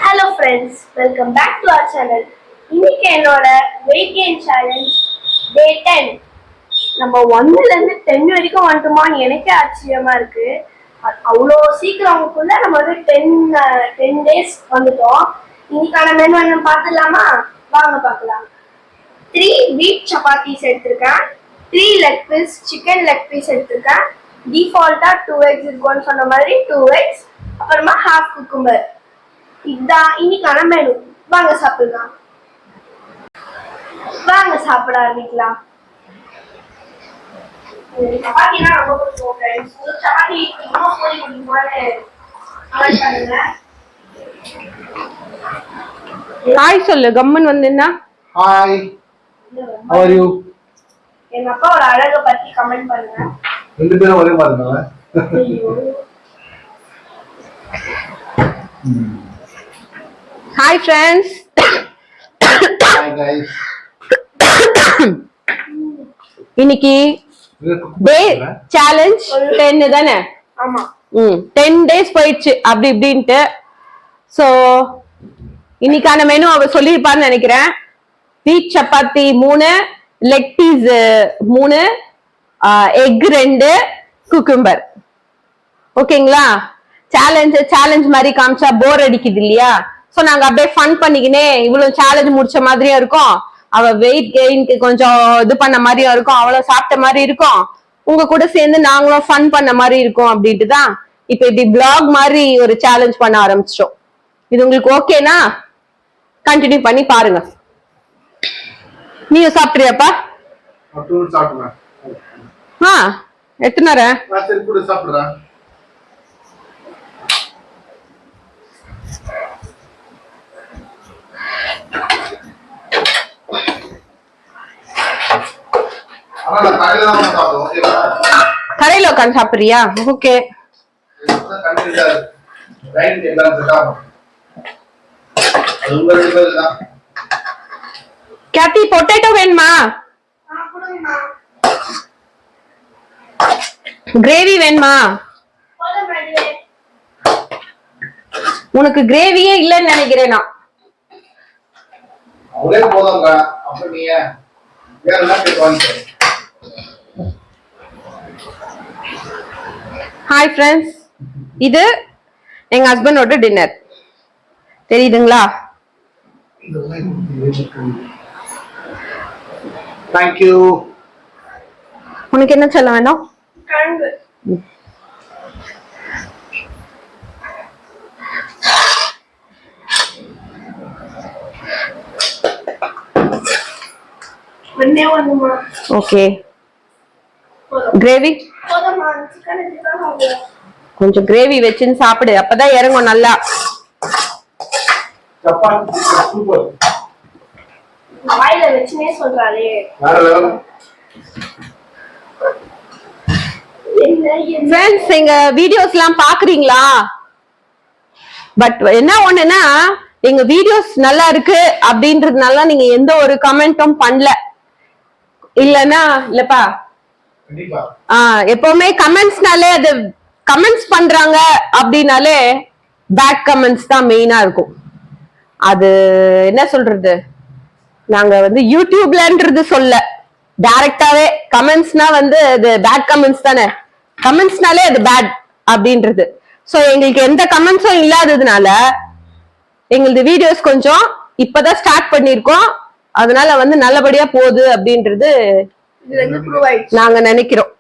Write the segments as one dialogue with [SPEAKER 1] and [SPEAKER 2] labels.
[SPEAKER 1] Hello friends, welcome back to our channel. இன்னைக்கு என்னோட weight gain challenge day 10. நம்ம 1 ல இருந்து 10 வரைக்கும் வந்துட்டோமான்னு எனக்கே ஆச்சரியமா இருக்கு. அவ்வளோ சீக்கிரம்க்குள்ள நம்ம வந்து 10 days வந்துட்டோம். இன்னைக்கான மெனு என்ன பார்த்துடலாமா? வாங்க பார்க்கலாம். 3 wheat chapatis எடுத்திருக்கேன். 3 leg piece chicken leg piece எடுத்திருக்கேன். டிஃபால்ட்டா 2 eggs இருக்கும்னு சொன்ன மாதிரி 2 eggs, அப்புறமா half cucumber. இதான் இன்னைக்கான மெனு. வாங்க சாப்பிடலாம். வாங்க சாப்பிட ஆரம்பிக்கலாம். சப்பாத்தினா ரொம்ப பிடிக்கும் ஃப்ரெண்ட்ஸ். சப்பாத்தி இன்னும் போய் பிடிக்குமான்னு கமெண்ட் பண்ணுங்க.
[SPEAKER 2] ஹாய் சொல்லு. கம்மன் வந்தேன்னா
[SPEAKER 3] ஹாய், how are you?
[SPEAKER 1] எங்க அப்பாவோட அழகை பத்தி கமெண்ட் பண்ணுங்க.
[SPEAKER 3] ரெண்டு பேரும் ஒரே மாதிரி இருந்தாங்க.
[SPEAKER 2] Hi friends.
[SPEAKER 3] Hi guys.
[SPEAKER 2] இன்னைக்கு டே சேலஞ்ச் 10 தானே?
[SPEAKER 1] ஆமா.
[SPEAKER 2] 10 days போயிடுச்சு அப்படி இப்படின்ட்டு. ஸோ இன்னைக்கான மெனு அவ சொல்லியிருப்பான்னு நினைக்கிறேன். Wheat chapati 3, leg piece 3, egg 2, cucumber. ஓகேங்களா? சேலஞ்ச் மாதிரி காமிச்சா போர் அடிக்குது இல்லையா? சோ நாங்க அப்படியே ஃபன் பண்ணிக்கினே இவ்வளவு சேலஞ்ச் முடிச்ச மாதிரியும் இருக்கும், அவ வெயிட் கெயின்க்கு கொஞ்சம் இது பண்ண மாதிரியும் இருக்கும், அவ்வளவு சாப்பிட்ட மாதிரி இருக்கும், உங்க கூட சேர்ந்து நாங்களும் ஃபன் பண்ண மாதிரி இருக்கும் அப்படின்ட்டு தான் இப்ப இப்படி பிளாக் மாதிரி ஒரு சேலஞ்ச் பண்ண ஆரம்பிச்சிட்டோம். இது உங்களுக்கு ஓகேனா கண்டினியூ பண்ணி பாருங்க. நீங்க சாப்பிட்றியாப்பா? எத்தனை
[SPEAKER 3] சாப்பிடுறேன்.
[SPEAKER 2] கரையில உட்காந்து சாப்பிடுறியா? ஓகே. கேத்தி பொட்டேட்டோ வேணுமா? கிரேவி வேணுமா? உனக்கு கிரேவியே இல்லைன்னு நினைக்கிறேன் நான். ஹாய் ஃப்ரெண்ட்ஸ், இது எங்க ஹஸ்பண்டோட டின்னர். தெரியுதுங்களா?
[SPEAKER 3] Thank you.
[SPEAKER 2] உனக்கு என்ன சொல்ல வேணும்?
[SPEAKER 1] கிழங்கு.
[SPEAKER 2] ஓகே. கிரேவி கொஞ்சம் கிரேவி வச்சுன்னு சாப்பிடு, அப்பதான் இறங்கும் நல்லா.
[SPEAKER 1] வாயில வச்சுனே சொல்றாளே.
[SPEAKER 2] ஃப்ரெண்ட்ஸ், எங்க வீடியோஸ் எல்லாம் பாக்குறீங்களா? பட் என்ன ஒண்ணுன்னா, எங்க வீடியோஸ் நல்லா இருக்கு அப்படின்றதுனால நீங்க எந்த ஒரு கமெண்ட்டும் பண்ணல. இல்லன்னா இல்லப்பா, எப்பவுமே கமெண்ட்ஸ்னாலே அது கமெண்ட்ஸ் பண்றாங்க அப்படின்னாலே பேட் கமெண்ட்ஸ் தான் மெயினா இருக்கும். அது என்ன சொல்றது, நாங்க வந்து யூடியூப்லன்றது சொல்ல, டைரக்டாவே கமெண்ட்ஸ்னா வந்து அது பேட் கமெண்ட்ஸ் தானே. கமெண்ட்ஸ்னாலே அது பேட் அப்படின்றது. சோ எங்களுக்கு எந்த கமெண்ட்ஸும் இல்லாததுனால எங்களது வீடியோஸ் கொஞ்சம் இப்பதான் ஸ்டார்ட் பண்ணிருக்கோம். அதனால வந்து நல்லபடியா போகுது அப்படின்றது நாங்க நினைக்கிறோம்,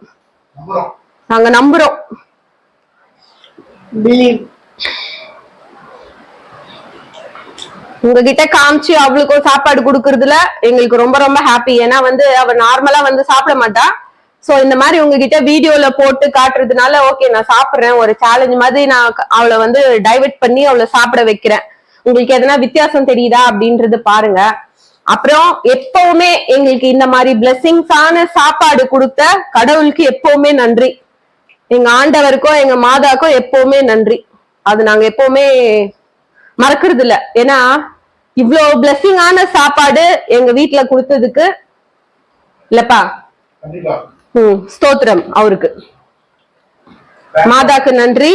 [SPEAKER 2] நாங்க நம்புறோம். உங்ககிட்ட காமிச்சு அவளுக்கும் சாப்பாடு கொடுக்கறதுல எங்களுக்கு ரொம்ப ரொம்ப ஹாப்பி. ஏன்னா வந்து அவ நார்மலா வந்து சாப்பிட மாட்டா. சோ இந்த மாதிரி உங்ககிட்ட வீடியோல போட்டு காட்டுறதுனால ஓகே நான் சாப்பிடுறேன், ஒரு சேலஞ்ச் மாதிரி நான் அவளை வந்து டைவர்ட் பண்ணி அவளை சாப்பிட வைக்கிறேன். உங்களுக்கு எதனா வித்தியாசம் தெரியுதா அப்படின்றது பாருங்க. அப்புறம் எப்பவுமே எங்களுக்கு இந்த மாதிரி பிளெஸிங்ஸான சாப்பாடு கொடுத்த கடவுளுக்கு எப்பவுமே நன்றி. எங்க ஆண்டவருக்கும் எங்க மாதாக்கும் எப்பவுமே நன்றி. அது நாங்க எப்பவுமே மறக்கிறது இல்ல. ஏன்னா இவ்வளவு பிளெஸிங்கான சாப்பாடு எங்க வீட்டுல கொடுத்ததுக்கு இல்லப்பா, ஸ்தோத்திரம் அவருக்கு. மாதாக்கு நன்றி,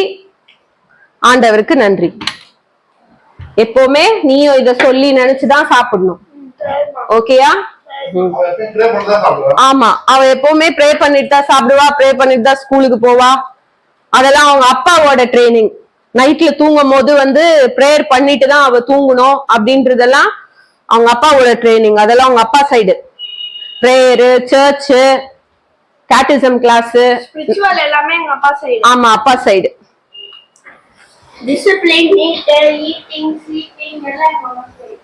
[SPEAKER 2] ஆண்டவருக்கு நன்றி. எப்பவுமே நீயும் இத சொல்லி நினைச்சுதான் சாப்பிடணும். ஓகேயா? ஆமா, அவ எப்பவுமே ப்ரே பண்ணிட்டு தான் சாப்பிடுவா, ப்ரே பண்ணிட்டு தான் ஸ்கூலுக்கு போவா. அதெல்லாம் அவங்க அப்பாவோட ட்ரைனிங். நைட்ல தூங்கும் போது வந்து ப்ரேயர் பண்ணிட்டு தான் அவ தூங்கணும் அப்படின்றதெல்லாம் அவங்க அப்பாவோட ட்ரைனிங். அதெல்லாம் அவங்க அப்பா side. Prayer, church, catechism class,
[SPEAKER 1] spiritual எல்லாமே எங்க அப்பா சைடு.
[SPEAKER 2] ஆமா, அப்பா side.
[SPEAKER 1] Discipline, neat, eating, sleeping எல்லாம் எங்க அப்பா சைடு.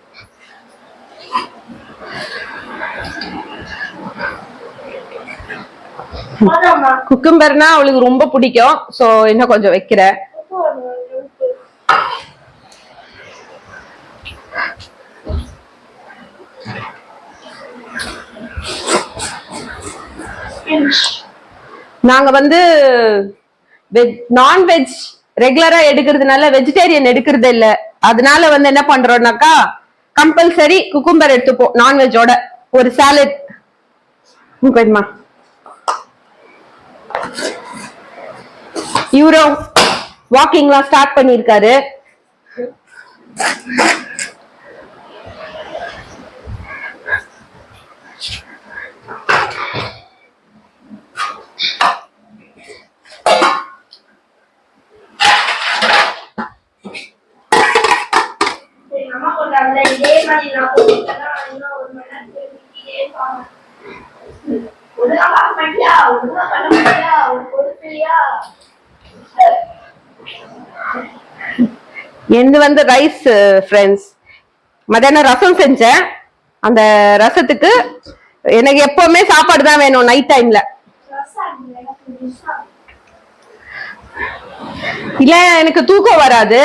[SPEAKER 2] குக்கும்பர்னா அவளுக்கு ரொம்ப பிடிக்கும். சோ இன்னும் கொஞ்சம் வைக்கிறேன். நாங்க வந்து நான்வெஜ் ரெகுலரா எடுக்கிறதுனால வெஜிடேரியன் எடுக்கிறது இல்ல. அதனால வந்து என்ன பண்றோம்னாக்கா கம்பல்சரி குக்கும்பர் எடுத்துப்போம் நான்வெஜோட. ஒரு சாலட். இவரும் வாக்கிங்லாம் ஸ்டார்ட் பண்ணிருக்காரு.
[SPEAKER 1] இதே மாதிரி நான் போயிட்டேன்னா இன்னும் 1 மணி நேரத்துக்கு வீட்டிலே இருப்பாங்க. ஒழுங்கா பார்க்க மாட்டியா, ஒழுங்கா பண்ண மாட்டியா, ஒரு பொறுப்பில்லையா.
[SPEAKER 2] எந்து வந்து ரைஸ் ஃப்ரெண்ட்ஸ். மத்தியானம் ரசம் செஞ்சேன். அந்த ரசத்துக்கு எனக்கு எப்பவுமே சாப்பாடு தான் வேணும் நைட் டைம்ல. இல்ல எனக்கு தூக்கம் வராது.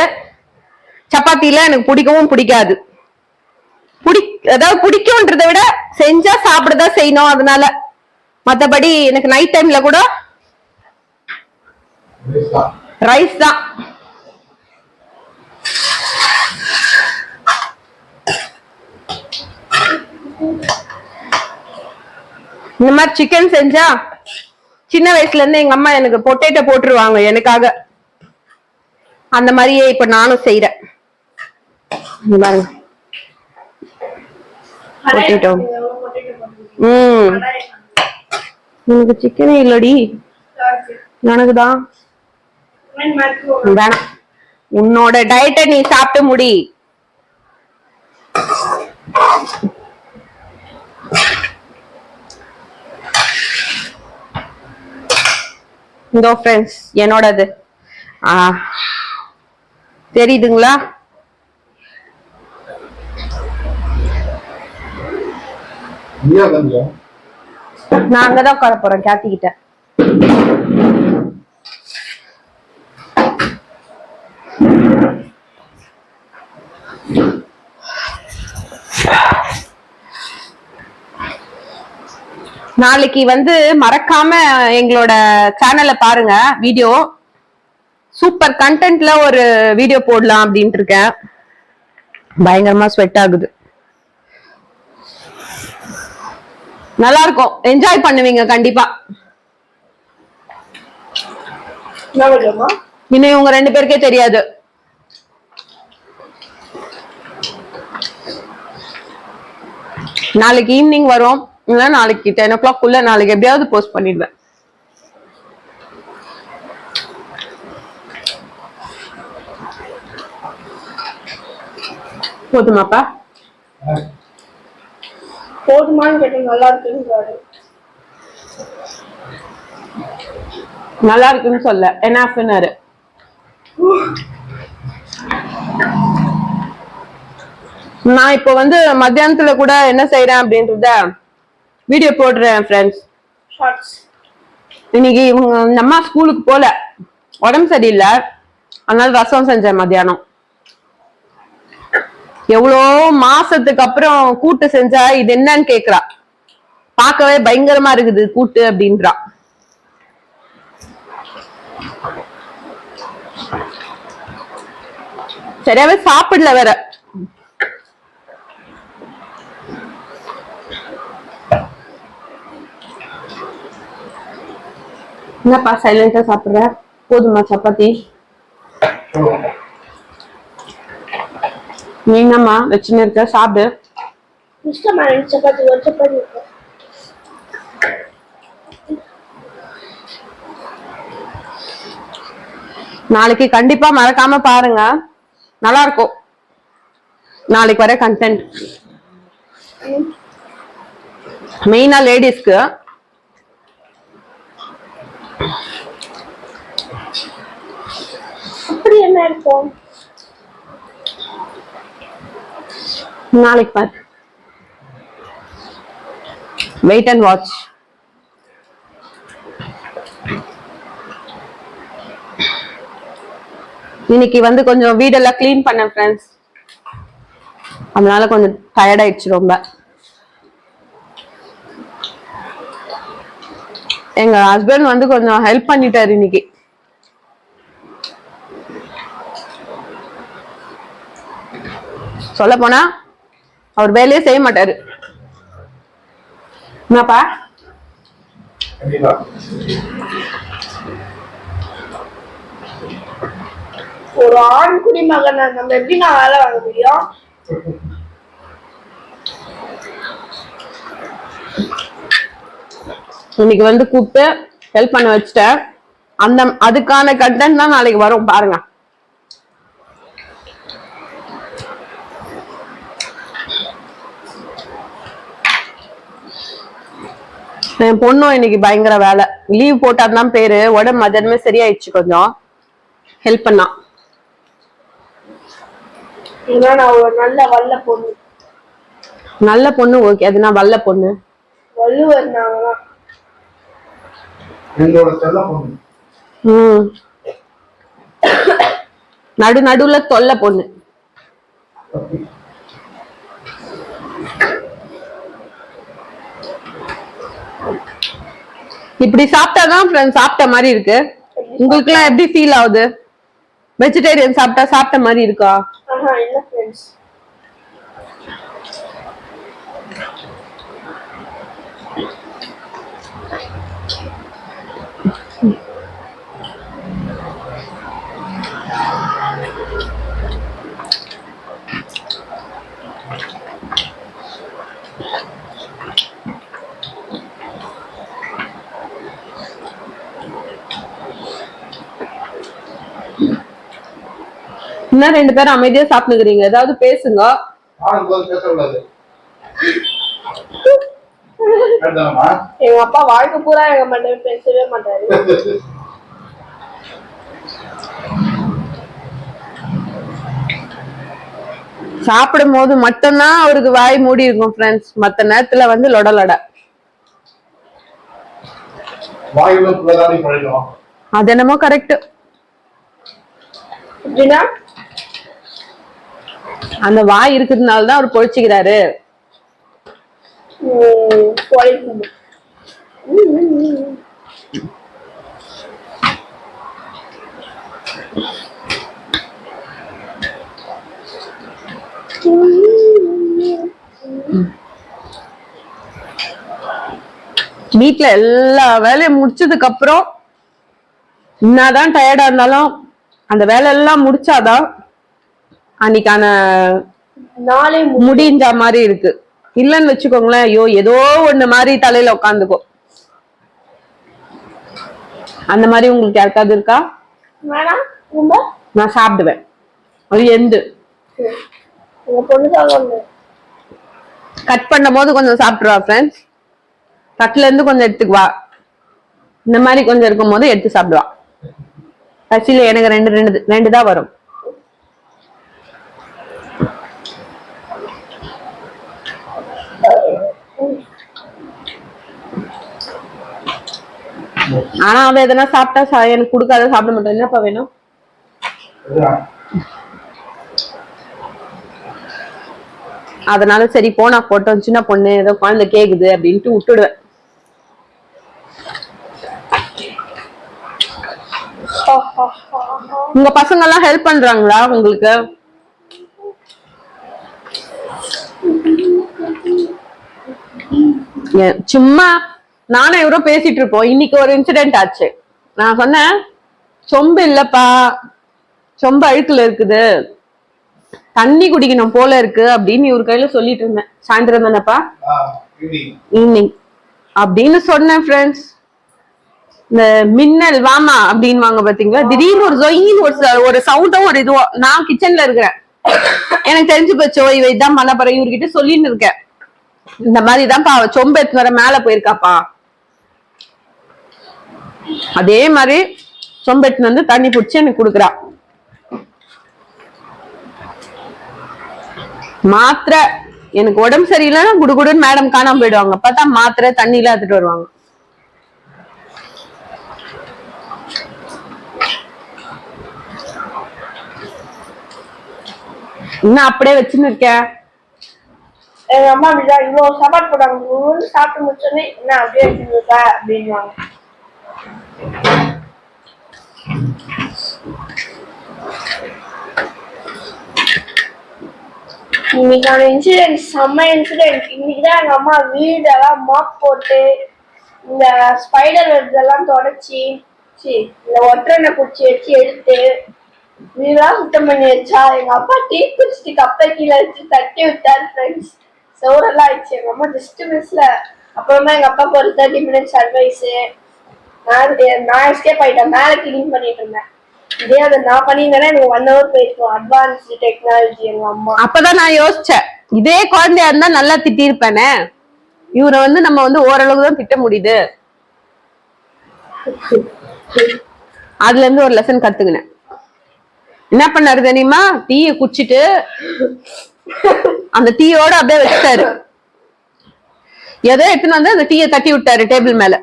[SPEAKER 2] சப்பாத்தில எனக்கு பிடிக்கவும் பிடிக்காது. அதாவது பிடிக்கும்ன்றதை விட செஞ்சா சாப்பிடதான் செய்யணும். அதனால மத்தபடி எனக்கு நைட் டைம்ல கூட ரைஸ் தான். இந்த மாதிரி சிக்கன் செஞ்சா சின்ன வயசுல இருந்து எங்க அம்மா எனக்கு பொட்டேட்டோ போட்டுருவாங்க எனக்காக. அந்த மாதிரியே இப்ப நானும் செய்யறேன். பொட்டேட்டோ. உனக்கு சிக்கனே இல்லடி, எனக்குதான். வேணாம், உன்னோட டயட்டை நீ சாப்பிட்டு முடி. இதோ ஃப்ரெண்ட்ஸ் என்னோடது தெரியுதுங்களா? நான் அங்கதான் உட்கார போறேன் கேட்டிக்கிட்ட. நாளைக்கு வந்து மறக்காம எங்களோட சேனல்ல பாருங்க. வீடியோ சூப்பர் கண்டென்ட்ல ஒரு வீடியோ போடலாம் அப்படின்ட்டு இருக்கேன். பயங்கரமா ஸ்வெட் ஆகுது. நல்லா இருக்கும், என்ஜாய் பண்ணுவீங்க கண்டிப்பா. இன்னும் உங்க 2 பேருக்கே தெரியாது. நாளைக்கு ஈவினிங் வரும். நாளைக்கு 10 o'clock குள்ள நாளைக்கு எப்படியாவது போஸ்ட் பண்ணிடுவேன். போதுமாப்பா?
[SPEAKER 1] போதுமான்னு கேட்டு நல்லா இருக்குன்னு
[SPEAKER 2] நல்லா இருக்குன்னு சொல்ல என்னாஃப்னாரு. நான் இப்போ வந்து மத்தியானத்துல கூட என்ன செய்யறேன் அப்படின்றத வீடியோ போடுறேன் ஃப்ரெண்ட்ஸ். இன்னைக்கு இவங்க நம்ம ஸ்கூலுக்கு போல, உடம்பு சரியில்லை, அதனால ரசம் செஞ்சேன் மத்தியானம். எவ்வளோ மாசத்துக்கு அப்புறம் கூட்டு செஞ்சா இது என்னன்னு கேக்குறா. பார்க்கவே பயங்கரமா இருக்குது கூட்டு அப்படின்றா. சரியாவே சாப்பிடல வேற. என்னப்பா சைலண்டா சாப்பிடுற? போதுமா சப்பாத்தி? நீ என்னம்மா வச்சுன்னு இருக்க? சாப்பிடு.
[SPEAKER 1] இஷ்டமா ரெண்டு சப்பாத்தி ஒரு சப்பாத்தி இருக்கு.
[SPEAKER 2] நாளைக்கு கண்டிப்பா மறக்காம பாருங்க, நல்லா இருக்கும் நாளைக்கு வர கண்டென்ட். மெயினா லேடிஸ்க்கு.
[SPEAKER 1] அப்படி என்ன இருக்கும்?
[SPEAKER 2] நாளைக்கு பாரு. Wait and watch. இன்னைக்கு வந்து கொஞ்சம் வீடெல்லாம் கிளீன் பண்ணேன் ஃப்ரெண்ட்ஸ், அதனால கொஞ்சம் டயர்ட் ஆயிடுச்சு ரொம்ப. எங்க ஹஸ்பண்ட் வந்து கொஞ்சம் ஹெல்ப் பண்ணிட்டாரு இன்னைக்கு. சொல்ல போனா அவர் வேலையே செய்ய மாட்டாரு. என்னப்பா?
[SPEAKER 1] ஒரு ஆண் குடிமகன் நம்ம எப்படி நான் வேலை வாங்க முடியும்?
[SPEAKER 2] இன்னைக்கு வந்து கூப்பிட்டு ஹெல்ப் பண்ண வச்சுட்டேன். அதுக்கான கண்டென்ட் தான் நாளைக்கு வரும் பாருங்க. என் பொண்ணும் இன்னைக்கு பயங்கர வேலை. லீவ் போட்டாதான் பேரு, உடம்பு மதியானமே சரியாயிடுச்சு. கொஞ்சம் ஹெல்ப் பண்ணா.
[SPEAKER 1] நான் ஒரு நல்ல வல்ல பொண்ணு.
[SPEAKER 2] நல்ல பொண்ணு ஓகே, அது நான் வல்ல பொண்ணு.
[SPEAKER 1] வள்ளுவர்
[SPEAKER 2] நடு நடுவுல தொல்ல பொண்ணு. இப்படி சாப்பிட்டாதான் ஃப்ரெண்ட்ஸ் சாப்பிட்ட மாதிரி இருக்கு. உங்களுக்கு எல்லாம் எப்படி ஃபீல் ஆகுது? வெஜிடேரியன் சாப்பிட்டா சாப்பிட்ட மாதிரி இருக்கா?
[SPEAKER 1] இல்ல ஃப்ரெண்ட்ஸ்.
[SPEAKER 2] இன்னும் ரெண்டு பேரும் அமைதியா சாப்பிட்டுக்கிறீங்க, ஏதாவது பேசுங்க.
[SPEAKER 1] எங்க அப்பா வாழ்க்கை பூரா எங்க மட்டும் பேசவே மாட்டாரு.
[SPEAKER 2] சாப்பிடும் போது மட்டும்தான் அவருக்கு வாய் மூடி இருக்கும் ஃப்ரெண்ட்ஸ். மத்த நேரத்துல வந்து லொட. அது என்னமோ கரெக்ட். அந்த வாய் இருக்கிறதுனால தான் அவர் பொழிச்சுக்கிறாரு. வீட்டுல எல்லா வேலையும் முடிச்சதுக்கு அப்புறம் என்னதான் டயர்டா இருந்தாலும் அந்த வேலை எல்லாம் முடிச்சாதான் அன்னைக்கான
[SPEAKER 1] நாளே
[SPEAKER 2] முடிஞ்ச மாதிரி இருக்கு. இல்லன்னு வச்சுக்கோங்களேன், ஐயோ ஏதோ ஒண்ணு மாதிரி தலையில உட்காந்துக்கும். அந்த மாதிரி உங்களுக்கு யாருக்காவது இருக்கா? நான் சாப்பிடுவேன். அது எந்த கட் பண்ணும் போது கொஞ்சம் சாப்பிடுவா ஃப்ரெண்ட்ஸ். தட்டுல இருந்து கொஞ்சம் எடுத்துக்குவா. இந்த மாதிரி கொஞ்சம் இருக்கும் போது எடுத்து சாப்பிடுவா. கட்சியில எனக்கு ரெண்டு தான் வரும். ஆனா அவ எதனா சாப்பிட்டா எனக்கு கொடுக்காத சாப்பிட மாட்டேன். என்னப்பா வேணும்? அதனால சரி போனா போட்டோம், சின்ன பொண்ணு ஏதோ குழந்தை கேக்குது அப்படின்ட்டு விட்டுடுவேன். உங்க பசங்க எல்லாம் ஹெல்ப் பண்றாங்களா உங்களுக்கு? சும்மா நானும் இவரோ பேசிட்டு இருப்போம். இன்னைக்கு ஒரு இன்சிடென்ட் ஆச்சு. நான் சொன்னேன், சொம்பு இல்லப்பா, சொம்பு அழுக்குல இருக்குது, தண்ணி குடிக்கணும் போல இருக்கு அப்படின்னு இவர் கையில சொல்லிட்டு இருந்தேன். சாயந்தரம் தானேப்பா, ஈவினிங் அப்படின்னு சொன்னேன் ஃப்ரெண்ட்ஸ். இந்த மின்னல் வாமா அப்படின்னு வாங்க பாத்தீங்களா, திடீர்னு ஒரு ஜொயின்னு ஒரு சவுண்டும் ஒரு இதுவோ. நான் கிச்சன்ல இருக்கிறேன், எனக்கு தெரிஞ்சு போச்சோ இவ இதான் பண்ண போற, இவர்கிட்ட சொல்லின்னு இருக்கேன் இந்த மாதிரிதான்ப்பா அவ சொம்பு எடுத்து வர மேல போயிருக்காப்பா. அதே மாதிரி சொம்பு எடுத்து வந்து தண்ணி பிடிச்சி எனக்கு கொடுக்குறா. மாத்திரை எனக்கு உடம்பு சரியில்லைன்னா குடுகுடுன்னு மேடம் காணாம போயிடுவாங்க. பார்த்தா மாத்திரை தண்ணியில எடுத்துட்டு வருவாங்க. இன்னும் அப்படியே வச்சுன்னு இருக்கேன்.
[SPEAKER 1] எங்க அம்மா அப்படிதான் இவ்வளவு சாப்பாடு போட்டாங்க, சாப்பிட்டு முடிச்சோன்னே என்ன அப்படியே வச்சுருக்கா அப்படின்வாங்க. இன்னைக்கான இன்சிடென்ட் செம்ம இன்சிடென்ட். இன்னைக்குதான் எங்க அம்மா வீடெல்லாம் மாப் போட்டு இந்த ஸ்பைடர் வெப்ஸ் எல்லாம் தொடச்சி இந்த ஒற்றனை குடிச்சு வச்சு எடுத்து வீடெல்லாம் சுத்தம் பண்ணி வச்சா. எங்க அப்பா டீ குடிச்சிட்டு கப்பை கீழே வச்சு தட்டி விட்டாரு ஃப்ரெண்ட்ஸ். சோறெல்லாம் ஆயிடுச்சு. எங்க அம்மா ஜஸ்ட் மிஸ்ல. அப்புறமா எங்க அப்பாவுக்கு ஒரு 30 minutes அட்வைஸ். நான் எஸ்கேப் ஆயிட்டேன், மேல கிளீன் பண்ணிட்டு இருந்தேன். இதே அதை நான் பண்ணியிருந்தேன்னா எனக்கு 1 hour போயிருக்கும். அட்வான்ஸ்டு டெக்னாலஜி எங்க அம்மா.
[SPEAKER 2] அப்பதான் நான் யோசிச்சேன், இதே குழந்தையா இருந்தா நல்லா திட்டி இருப்பேனே, இவரை வந்து நம்ம வந்து ஓரளவுக்கு தான் திட்ட முடியுது. அதுல இருந்து ஒரு லெசன் கத்துக்கினேன். என்ன பண்ணாரு தெரியுமா, டீயை குடிச்சிட்டு அந்த டீயோட அப்படியே வச்சுட்டாரு. ஏதோ எடுத்துன்னு வந்து அந்த டீயை தட்டி விட்டாரு டேபிள் மேல.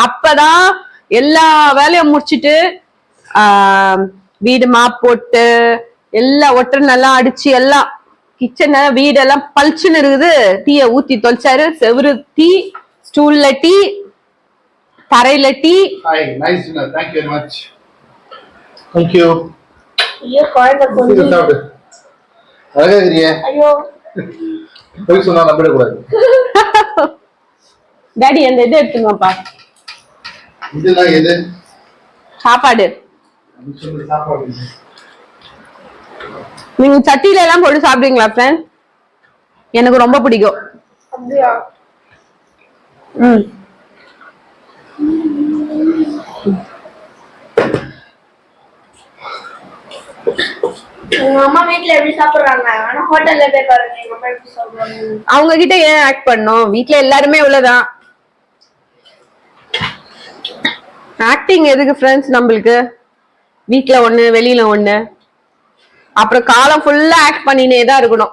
[SPEAKER 2] அப்பதான் எல்லா வேலையும் முடிச்சிட்டு வீடு மாப் போட்டு எல்லா ஒட்டர் நல்லா அடிச்சு எல்லாம் கிச்சன் வீடெல்லாம் பளிச்சுன்னு இருக்குது. டீயை ஊத்தி தொலைச்சாரு. செவரு டீ, ஸ்டூல்ல டீ, தரையில tea.
[SPEAKER 3] Nice dinner, thank you very much. Thank you.
[SPEAKER 1] ஐயோ குழந்தை கொஞ்சம்
[SPEAKER 3] அழகா இருக்கீங்க.
[SPEAKER 1] ஐயோ
[SPEAKER 3] போய் சொன்னா நம்பிட கூடாது.
[SPEAKER 2] டாடி அந்த இது எடுத்துங்கப்பா.
[SPEAKER 3] இதெல்லாம் எது?
[SPEAKER 2] சாப்பாடு.
[SPEAKER 3] சாப்பாடு
[SPEAKER 2] நீங்க சட்டியில எல்லாம் போட்டு சாப்பிடுவீங்களா ஃப்ரெண்ட்? எனக்கு ரொம்ப பிடிக்கும்.
[SPEAKER 1] அப்படியா? எங்க அம்மா வீட்ல எப்படி சாப்பிடுறாங்க, ஆனா ஹோட்டல்ல போய் பாருங்க எங்க அம்மா எப்படி சாப்பிடுறாங்க.
[SPEAKER 2] அவங்க கிட்ட ஏன் ஆக்ட் பண்ணோம், வீட்ல எல்லாருமே இவ்வளவுதான். ஆக்டிங் எதுக்கு ஃப்ரெண்ட்ஸ் நம்மளுக்கு? வீட்ல ஒண்ணு வெளியில ஒண்ணு, அப்புறம் காலம் ஃபுல்லா ஆக்ட் பண்ணினே தான் இருக்கணும்.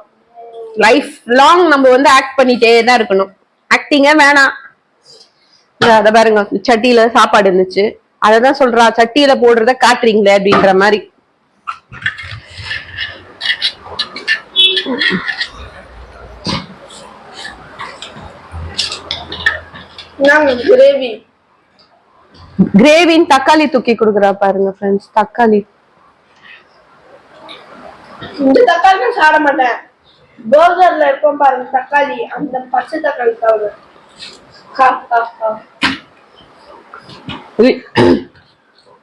[SPEAKER 2] லைஃப் லாங் நம்ம வந்து ஆக்ட் பண்ணிட்டே தான் இருக்கணும். ஆக்டிங்கே வேணாம். அத பாருங்க, சட்டியில சாப்பாடு இருந்துச்சு, அததான் சொல்றா சட்டியில போடுறத காட்டுறீங்களே அப்படின்ற மாதிரி.
[SPEAKER 1] கிரேவி
[SPEAKER 2] கிரேவின் தக்காளி தூக்கி கொடுக்குறா பாருங்க ஃப்ரெண்ட்ஸ். தக்காளி,
[SPEAKER 1] இந்த தக்காளி நான் சாப்பிட மாட்டேன். பர்கர்ல இருக்கும் பாருங்க தக்காளி, அந்த பச்சை தக்காளி சாப்பிடுவேன்.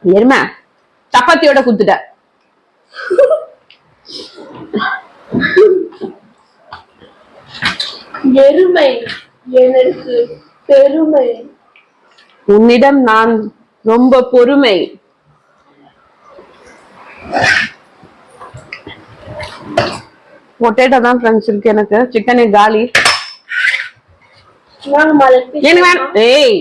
[SPEAKER 2] எருமை சப்பாத்தியோட குத்துட்ட.
[SPEAKER 1] எருமை எனக்கு பெருமை,
[SPEAKER 2] உன்னிடம் நான் ரொம்ப பொறுமை. பொட்டேட்டோ தான் ஃப்ரெண்ட்ஸ் இருக்கு எனக்கு. சிக்கனே காலி. எனக்கு வேணும். ஏய்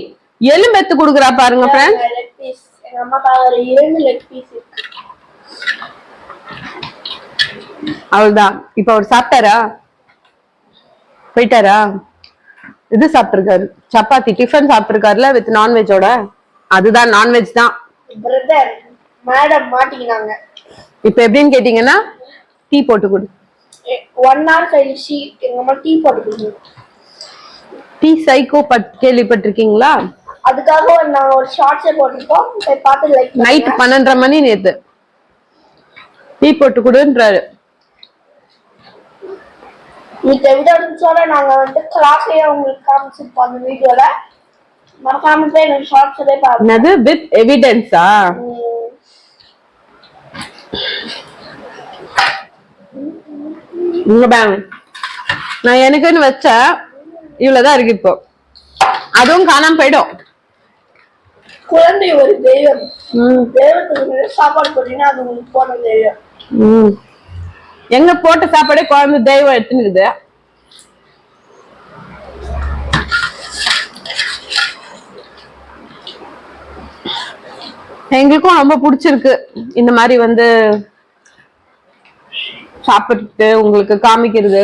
[SPEAKER 2] எலும்பு எடுத்து கொடுக்குறா பாருங்க ஃப்ரெண்ட்ஸ்.
[SPEAKER 1] எங்க அம்மா பாரு 2 லெக் பீஸ் இருக்கு.
[SPEAKER 2] அவ்வளவுதான். இப்ப அவர் சாப்பிட்டாரா, போயிட்டாரா? இது சாப்பிட்டிருக்காரு, சப்பாத்தி டிஃபன் சாப்பிட்டிருக்காருல வித் நான்வெஜோட. அதுதான் நான்வெஜ் தான்.
[SPEAKER 1] பிரதர் மேடம் மாட்டிக்கினாங்க.
[SPEAKER 2] இப்ப எப்படின்னு கேட்டீங்கன்னா, டீ போட்டு கொடு.
[SPEAKER 1] 1 hour கழிச்சு எங்க அம்மா டீ போட்டு கொடுங்க.
[SPEAKER 2] டீ சைக்கோ கேள்விப்பட்டிருக்கீங்களா?
[SPEAKER 1] அதுக்காக நான் ஒரு ஷார்ட்ஸ் போட்டிருக்கோம், பார்த்து லைக்.
[SPEAKER 2] நைட் 12:30 மணி நேத்து டீ போட்டு கொடுன்றாரு.
[SPEAKER 1] இந்த வீடியோட நாங்க வந்து கிளாஸையே உங்களுக்கு காமிச்சிருப்போம் அந்த வீடியோல. மறக்காம போய் எனக்கு ஷார்ட்ஸ்ல பாருங்க.
[SPEAKER 2] என்னது வித் எவிடன்ஸா? இங்க பாருங்க, நான் எனக்குன்னு வச்ச இவ்வளவுதான் இருக்கு இப்போ. அதுவும் காணாம போயிடும்.
[SPEAKER 1] குழந்தை ஒரு தெய்வம். தெய்வத்துக்கு சாப்பாடு போட்டீங்கன்னா அது உங்களுக்கு போன தெய்வம்.
[SPEAKER 2] எங்க போட்ட சாப்பாடே குழந்தை தெய்வம் எடுத்துனுக்குது. எங்களுக்கும் ரொம்ப பிடிச்சிருக்கு இந்த மாதிரி வந்து சாப்பிட்டு உங்களுக்கு காமிக்கிறது.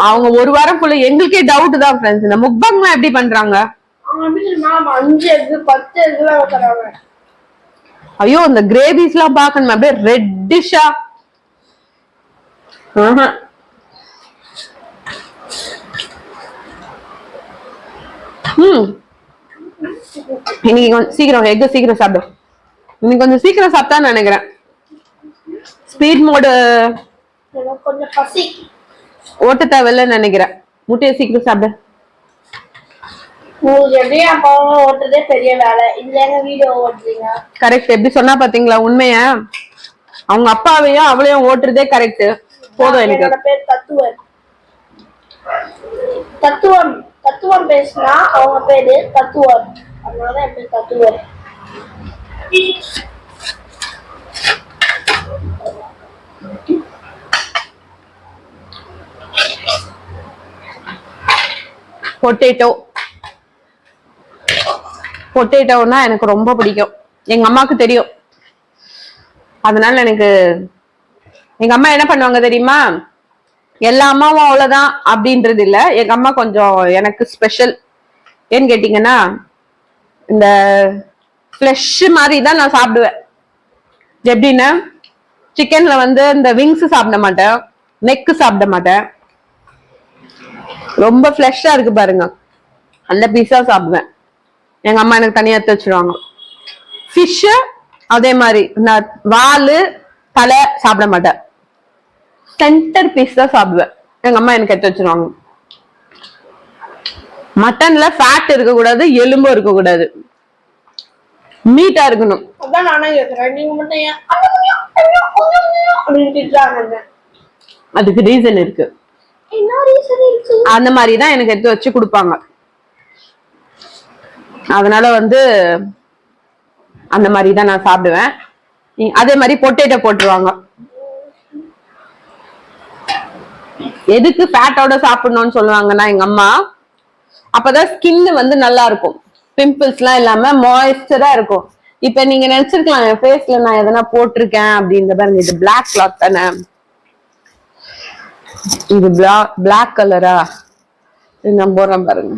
[SPEAKER 2] அவங்க ஒரு வாரம் குள்ள எங்களுக்கே டவுட் தான் ஃப்ரெண்ட்ஸ், இந்த முக்பங்லாம் எப்படி பண்றாங்க?
[SPEAKER 1] 5 எக் 10 எக்லாம் வைக்கறாங்க.
[SPEAKER 2] ஐயோ இந்த கிரேவிஸ்லாம் பார்க்கணும் அப்படியே ரெட்டிஷா. இன்னைக்கு கொஞ்சம் சீக்கிரம் எக் சீக்கிரம் சாப்பிடு. இன்னைக்கு கொஞ்சம் சீக்கிரம் சாப்பிட்டா நினைக்கிறேன். ஸ்பீட் மோடு
[SPEAKER 1] கொஞ்சம் பசி
[SPEAKER 2] ஓட்ட தேவையில்லைன்னு நினைக்கிறேன். முட்டையை சீக்கிரம் சாப்பிடு.
[SPEAKER 1] ஓட்டுறதே பெரிய வேலை. இல்லங்க வீடியோ ஓட்டுறீங்க.
[SPEAKER 2] கரெக்ட். எப்படி சொன்னா பாத்தீங்களா உண்மைய? அவங்க அப்பாவையும் அவளையும் ஓட்டுறதே கரெக்ட். போதும். எனக்கு
[SPEAKER 1] என்னோட பேர் தத்துவம். தத்துவம் தத்துவம் பேசினா அவங்க பேரு தத்துவம். அதனால என் பேர் தத்துவம். பொட்டேட்டோனா எனக்கு ரொம்ப பிடிக்கும். எங்க அம்மாவுக்கு தெரியும். அதனால எனக்கு எங்க அம்மா என்ன பண்ணுவாங்க தெரியுமா? எல்லா அம்மாவும் அவ்வளவுதான் அப்படின்றது இல்ல. எங்க அம்மா கொஞ்சம் எனக்கு ஸ்பெஷல். ஏன்னு கேட்டீங்கன்னா இந்த ஃப்ளஷ் மாதிரி தான் நான் சாப்பிடுவேன். எப்படின்னா சிக்கன்ல வந்து இந்த விங்ஸ் சாப்பிட மாட்டேன், நெக்கு சாப்பிட மாட்டேன். ரொம்ப ஃப்ளஷா இருக்கு பாருங்க, அந்த பீஸா சாப்பிடுவேன். எங்க அம்மா எனக்கு தனியா எடுத்து வச்சிருவாங்க. ஃபிஷ் அதே மாதிரி நான் வாலு தலை சாப்பிட மாட்டேன், சென்டர் பீஸ் தான் சாப்பிடுவேன். எங்க அம்மா எனக்கு எடுத்து வச்சிருவாங்க. மட்டன்ல ஃபேட் இருக்க கூடாது, எலும்பும் இருக்க கூடாது, மீட்டா இருக்கணும். அதான் நானே கேக்குறேன், நீங்க மட்டும் ஏன்
[SPEAKER 2] அதுக்கு ரீசன் இருக்கு. அந்த மாதிரிதான் எனக்கு எடுத்து வச்சு கொடுப்பாங்க. அதனால வந்து அந்த மாதிரிதான் நான் சாப்பிடுவேன். அதே மாதிரி பொட்டேட்டோ போட்டுருவாங்க. எதுக்கு ஃபேட்டோட சாப்பிடணும்னு சொல்லுவாங்கன்னா எங்க அம்மா, அப்பதான் ஸ்கின் வந்து நல்லா இருக்கும், பிம்பிள்ஸ் எல்லாம் இல்லாம மாய்ஸ்டரா இருக்கும். இப்ப நீங்க நினைச்சிருக்கலாம் என் ஃபேஸ்ல நான் எதனா போட்டிருக்கேன் அப்படின்னு. பாருங்க, இது பிளாக் கிளாத் தானே, இது பிளாக் கலரா நான் போறேன் பாருங்க.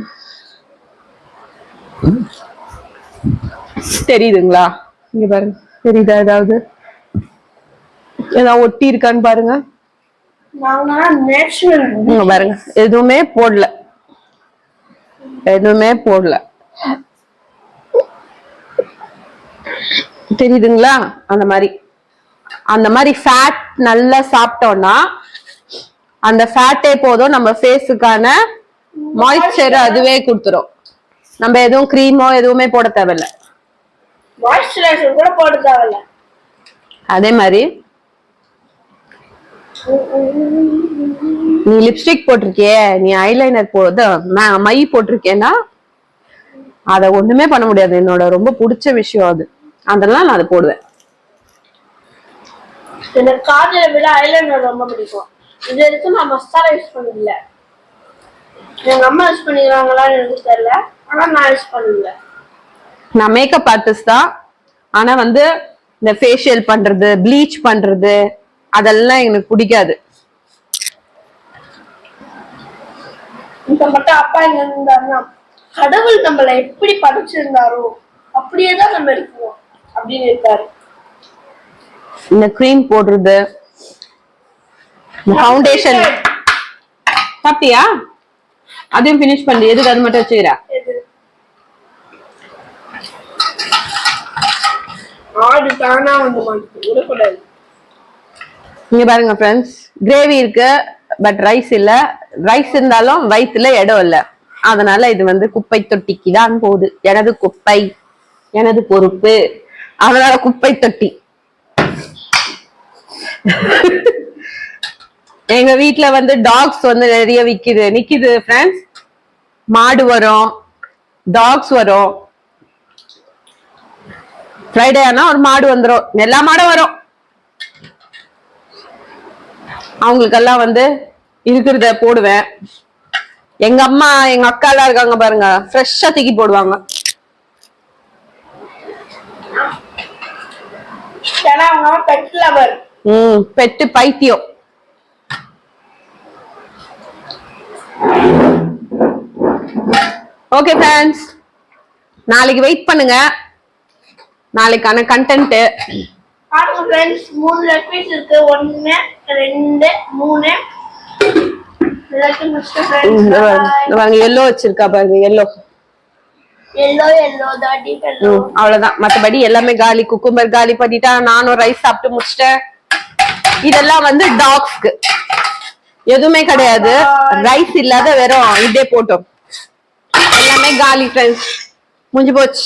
[SPEAKER 2] தெரியுதுங்களா? இங்க பாருங்க, தெரியுதா? ஏதாவது ஒட்டி இருக்கான்னு பாருங்க. பாருங்க, எதுவுமே போடல, எதுவுமே போடல. தெரியுதுங்களா? அந்த மாதிரி ஃபேட் நல்லா சாப்பிட்டோம்னா அந்த ஃபேட்டே போதும் நம்ம ஃபேஸுக்கான மாய்ஸ்சர் அதுவே கொடுத்துரும். நம்ம எதுவும் கிரீமோ எதுவுமே போட தேவையில்ல,
[SPEAKER 1] மாய்ஸ்சரைசர் கூட போட தேவையில்ல.
[SPEAKER 2] அதே மாதிரி நீ லிப்ஸ்டிக் போட்டிருக்கிய, நீ ஐலைனர் மை போட்டிருக்கேன்னா அத ஒண்ணுமே பண்ண முடியாது. என்னோட ரொம்ப பிடிச்ச விஷயம் அது. அதெல்லாம் நான் அதை போடுவேன்.
[SPEAKER 1] எனக்கு காஜலை விட ஐலைனர் ரொம்ப பிடிக்கும். இது வரைக்கும் நான் மஸ்காரா யூஸ் பண்ணதில்ல. எங்க அம்மா யூஸ் பண்ணிக்கிறாங்களான்னு எனக்கு தெரியல, ஆனா நான் யூஸ் பண்ணல.
[SPEAKER 2] நான் மேக்கப் ஆர்டிஸ்ட் தான், ஆனா வந்து இந்த ஃபேஷியல் பண்றது, ப்ளீச் பண்றது அதெல்லாம் எனக்கு பிடிக்காது.
[SPEAKER 1] இப்ப மட்டும் அப்பா எங்க இருந்தாருன்னா, கடவுள் நம்மளை எப்படி படைச்சிருந்தாரோ அப்படியேதான் நம்ம இருக்கோம் அப்படின்னு இருக்காரு.
[SPEAKER 2] இந்த கிரீம் போடுறது, ஃபவுண்டேஷன் சாப்பிட்டியா? அதையும் பினிஷ் பண்ணி எதுக்கு அது மட்டும் வச்சுக்கிறா? இங்க பாருங்க ஃப்ரெண்ட்ஸ், கிரேவி இருக்கு பட் ரைஸ் இல்ல. ரைஸ் இருந்தாலும் வயிற்றுல இடம் இல்ல. அதனால இது வந்து குப்பை தொட்டிக்கு தான் போகுது. எனது குப்பை. எனது பொறுப்பு. அதனால குப்பை தொட்டி. எங்க வீட்ல வந்து டாக்ஸ் வந்து நிறைய நிக்குது ஃப்ரெண்ட்ஸ். மாடு வரும், டாக்ஸ் வரும். ஃப்ரைடே ஆனா ஒரு மாடு வந்துரும், எல்லா மாடும் வரும். அவங்களுக்கெல்லாம் வந்து இருக்கிறத போடுவேன். எங்க அம்மா எங்க அக்கா எல்லாம் இருக்காங்க பாருங்க, ஃப்ரெஷ்ஷா தூக்கி போடுவாங்க. பெட்டு பைத்தியம். ஓகே ஃப்ரெண்ட்ஸ், நாளைக்கு வெயிட் பண்ணுங்க, நாளைக்கான கண்டென்ட்.
[SPEAKER 1] பாருங்க ஃப்ரெண்ட்ஸ், 3 லெக் பீஸ் இருக்கு. 1 2 3 லெக் முடிச்சிட்டு ஃப்ரெண்ட்ஸ்.
[SPEAKER 2] எல்லோ வச்சிருக்கா பாருங்க, எல்லோ
[SPEAKER 1] தாடி எல்லோ.
[SPEAKER 2] அவ்வளவுதான், மத்தபடி எல்லாமே காலி. குக்கும்பர் காலி பண்ணிட்டா, நானும் ரைஸ் சாப்பிட்டு முடிச்சிட்டேன். இதெல்லாம் வந்து டாக்ஸ்க்கு எதுவுமே கிடையாது, ரைஸ் இல்லாத வெறும் இதே போட்டோம். எல்லாமே காலி ஃப்ரெண்ட்ஸ், முடிஞ்சு போச்சு.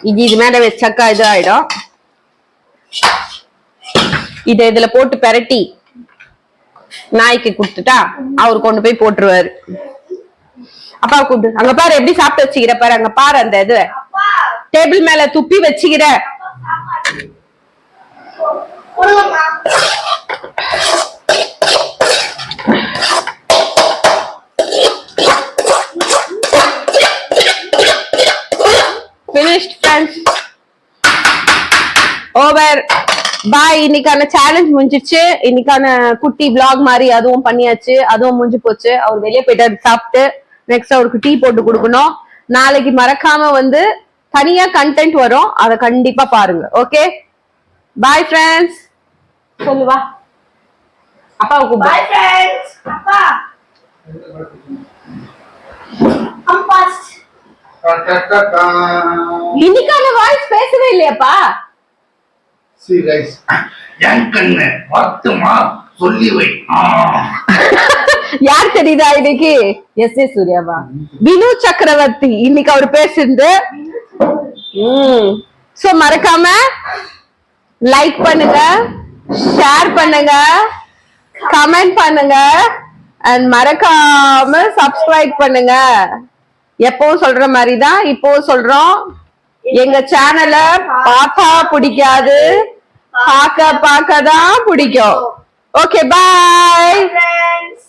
[SPEAKER 2] இது மேல வச்சாக்கா இது ஆயிடும். இத இதுல போட்டு பெரட்டி நாய்க்கு கொடுத்துட்டா அவர் கொண்டு போய் போட்டுருவாரு. அப்பா கூப்பிட்டு, அங்க பாரு எப்படி சாப்பிட்டு வச்சுக்கிற பாரு, அங்க பாரு அந்த இது டேபிள் மேல துப்பி வச்சுக்கிற. finished friends, over, bye. இன்னைக்கான சேலஞ்ச் முடிஞ்சிச்சு. இன்னைக்கான குட்டி vlog மாதிரி அதுவும் பண்ணியாச்சு, அதுவும் முடிஞ்சு போச்சு. அவர் வெளியே போயிட்டு சாப்பிட்டு நெக்ஸ்ட் அவருக்கு டீ போட்டு கொடுக்கணும். நாளைக்கு மறக்காம வந்து தனியா கண்டென்ட் வரும், அதை கண்டிப்பா பாருங்க. Okay, bye friends. சொல்லுவா அப்பாவுக்கு
[SPEAKER 1] பாய் ஃப்ரெண்ட்ஸ். அப்பா அம்பாஸ்
[SPEAKER 2] இன்னைக்கான வாய்ஸ் பேசவே இல்லையாப்பா?
[SPEAKER 3] See guys,
[SPEAKER 4] என் கண்ணு பத்துமா சொல்லி வை.
[SPEAKER 2] யார் தெரியுதா இன்னைக்கு? S A சூர்யாவா? வினு சக்கரவர்த்தி இன்னைக்கு அவர் பேசுறது. சோ மறக்காம லைக் பண்ணுங்க, ஷேர் பண்ணுங்க, கமெண்ட் பண்ணுங்க, அண்ட் மறக்காம சப்ஸ்கிரைப் பண்ணுங்க. எப்பவும் சொல்ற மாதிரி தான் இப்பவும் சொல்றோம், எங்க சேனல பார்த்தா பிடிக்காது, பார்க்க தான் பிடிக்கும். Okay, bye
[SPEAKER 1] friends.